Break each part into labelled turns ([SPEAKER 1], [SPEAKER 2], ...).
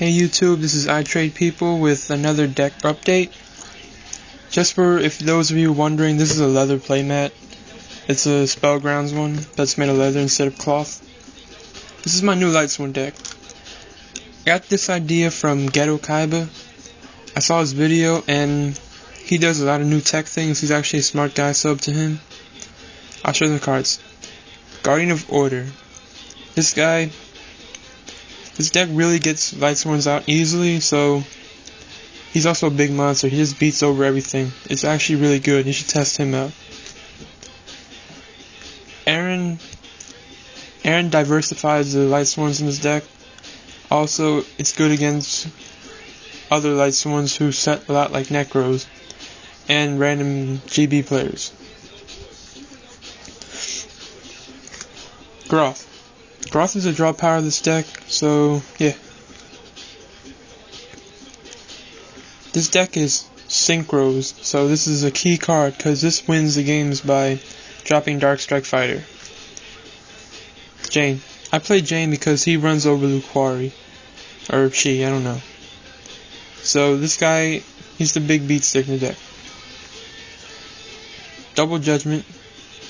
[SPEAKER 1] Hey YouTube, this is itradepeople with another deck update. Just for if those of you wondering, this is a leather playmat. It's a Spellgrounds one that's made of leather instead of cloth. This is my new Lightsworn deck. I got this idea from ghettokaiba. I saw his video and he does a lot of new tech things. He's actually a smart guy, sub to him. I'll show you the cards. Guardian of Order. This deck really gets Lightsworns out easily, so he's also a big monster. He just beats over everything. It's actually really good. You should test him out. Aaron diversifies the Lightsworns in his deck. Also, it's good against other Lightsworns who set a lot like Necros and random GB players. Groth. Groth is a draw power of this deck, so yeah. This deck is Synchros, so this is a key card because this wins the games by dropping Darkstrike Fighter. Jane. I play Jane because he runs over Luquari. Or she, I don't know. So this guy, he's the big beat stick in the deck. Double Judgment.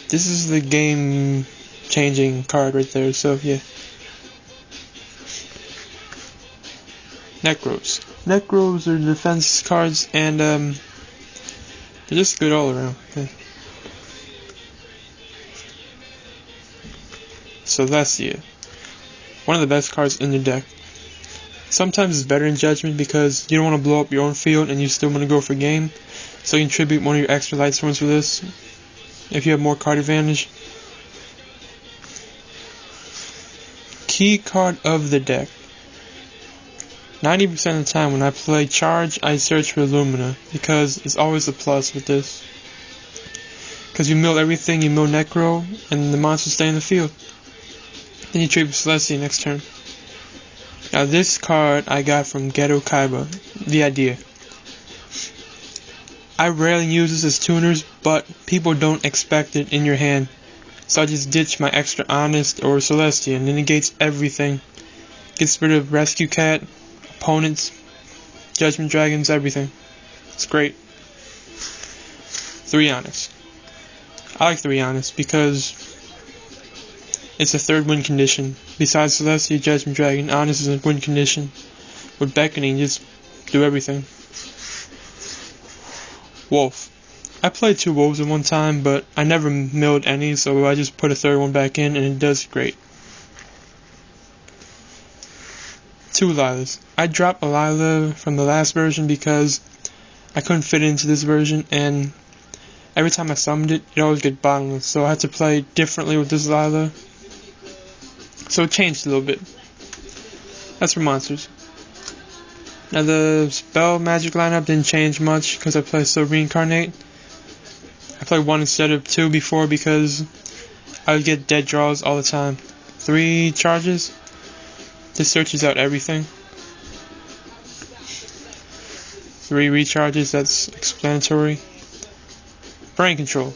[SPEAKER 1] This is the game changing card right there, so yeah. Necros. Necros are defense cards and they're just good all around. Yeah. Celestia. One of the best cards in the deck. Sometimes it's better in Judgment because you don't want to blow up your own field and you still want to go for game. So you can tribute one of your extra Lightsworns for this if you have more card advantage. Key card of the deck. 90% of the time when I play Charge, I search for Lumina because it's always a plus with this. Because you mill everything, you mill Necro, and the monsters stay in the field. Then you tribute Celestia next turn. Now this card I got from ghettokaiba, the idea. I rarely use this as tuners, but people don't expect it in your hand. So I just ditch my extra Honest or Celestia and it negates everything. Gets rid of Rescue Cat, opponents, Judgment Dragons, everything. It's great. 3 Honest. I like 3 Honest because it's a third win condition. Besides Celestia, Judgment Dragon, Honest is a win condition. With Beckoning, just do everything. Wolf. I played 2 wolves at one time, but I never milled any, so I just put a third one back in, and it does great. 2 Lilas. I dropped a Lila from the last version because I couldn't fit it into this version, and every time I summoned it, it always get bottomless, so I had to play differently with this Lila. So it changed a little bit. That's for monsters. Now the spell magic lineup didn't change much because I play so Reincarnate. I played 1 instead of 2 before because I would get dead draws all the time. 3 charges. This searches out everything. 3 recharges, that's explanatory. Brain Control.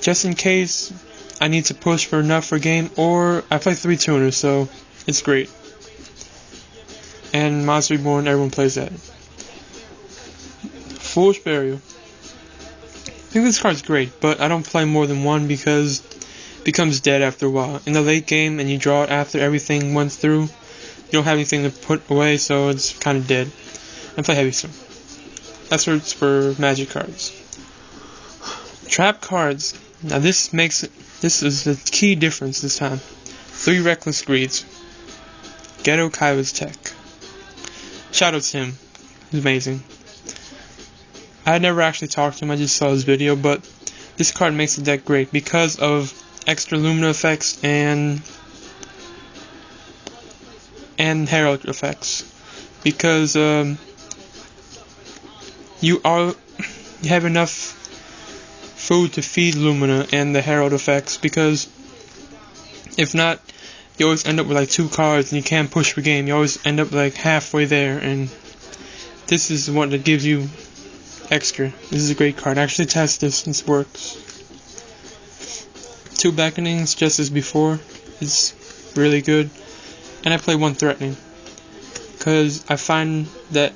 [SPEAKER 1] Just in case I need to push for enough for game, or I play 3 tuners, so it's great. And Monster Reborn, everyone plays that. Foolish Burial. I think this card's great, but I don't play more than 1 because it becomes dead after a while. In the late game, and you draw it after everything went through, you don't have anything to put away, so it's kind of dead. I play Heavy Storm. That's where it's for magic cards. Trap cards. Now this is the key difference this time. 3 Reckless Greeds. ghettokaiba's tech. Shout out to him. He's amazing. I had never actually talked to him, I just saw his video, but this card makes the deck great because of extra Lumina effects and Herald effects. Because you have enough food to feed Lumina and the Herald effects, because if not, you always end up with like 2 cards and you can't push for game. You always end up like halfway there, and this is what that gives you extra. This is a great card. Actually test this, this works. 2 Beckonings just as before. It's really good. And I play 1 Threatening. because I find that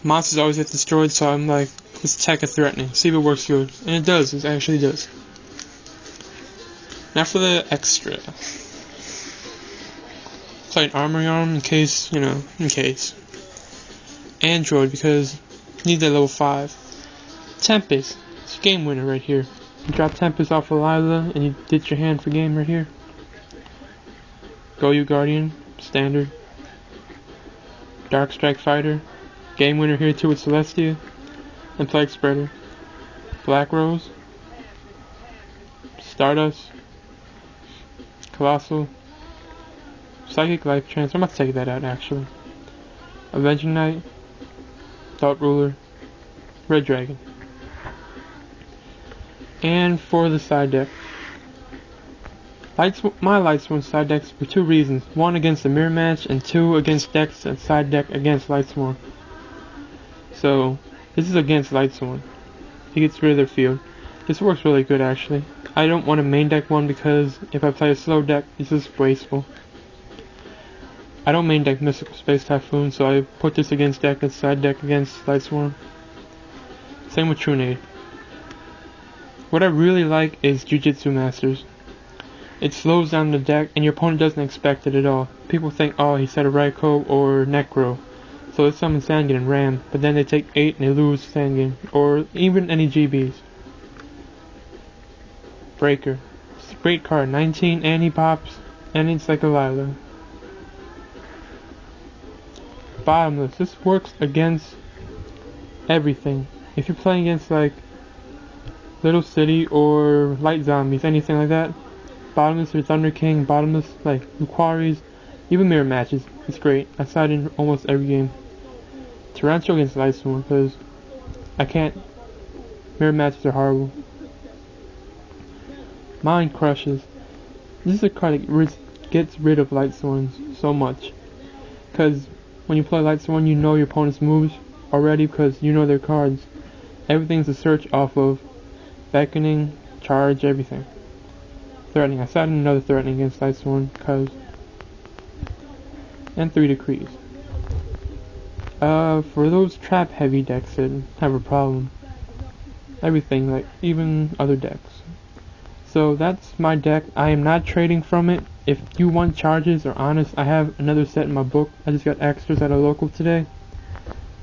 [SPEAKER 1] monsters always get destroyed, so I'm like, let's attack a threatening, see if it works good. And it does, it actually does. Now for the extra. Play an armory arm in case, in case. Android, because you need that level 5. Tempest, it's a game winner right here. You drop Tempest off of Lila, and you ditch your hand for game right here. Go You Guardian, standard. Dark Strike Fighter, game winner here too with Celestia. And Plague Spreader. Black Rose. Stardust. Colossal. Psychic Life Trance, I'm about to take that out actually. Avenging Knight. Thought Ruler. Red Dragon. And for the side deck. My Lightsworn side decks for 2 reasons. 1 against the mirror match, and 2 against decks and side deck against Lightsworn. So, this is against Lightsworn. He gets rid of their field. This works really good actually. I don't want to main deck one because if I play a slow deck, it's just wasteful. I don't main deck Mystical Space Typhoon, so I put this against deck and side deck against Lightsworn. Same with Trunade. What I really like is Jujutsu Masters. It slows down the deck, and your opponent doesn't expect it at all. People think, oh, he said a Raikou or Necro, so let's summon Sangan and Ram, but then they take 8 and they lose Sangan, or even any GBs. Breaker. It's a great card, 19 anti-pops, and it's like a Lila. Bottomless. This works against everything. If you're playing against like Little City or Light Zombies, anything like that, Bottomless or Thunder King, Bottomless, like Quarries, even mirror matches, it's great. I side in almost every game. Tarantula against Lightsworn, because I can't. Mirror matches are horrible. Mind Crushes. This is a card that gets rid of Lightsworns so much. Because when you play Lightsworn, you know your opponent's moves already because you know their cards. Everything's a search off of Beckoning, Charge, everything. Threatening. I side in another Threatening against Lightsworn because. And 3 Decrees. For those trap heavy decks that have a problem. Everything, like even other decks. So that's my deck. I am not trading from it. If you want charges or honest, I have another set in my book. I just got extras at a local today.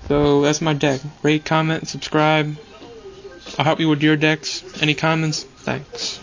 [SPEAKER 1] So that's my deck. Rate, comment, subscribe. I'll help you with your decks. Any comments? Thanks.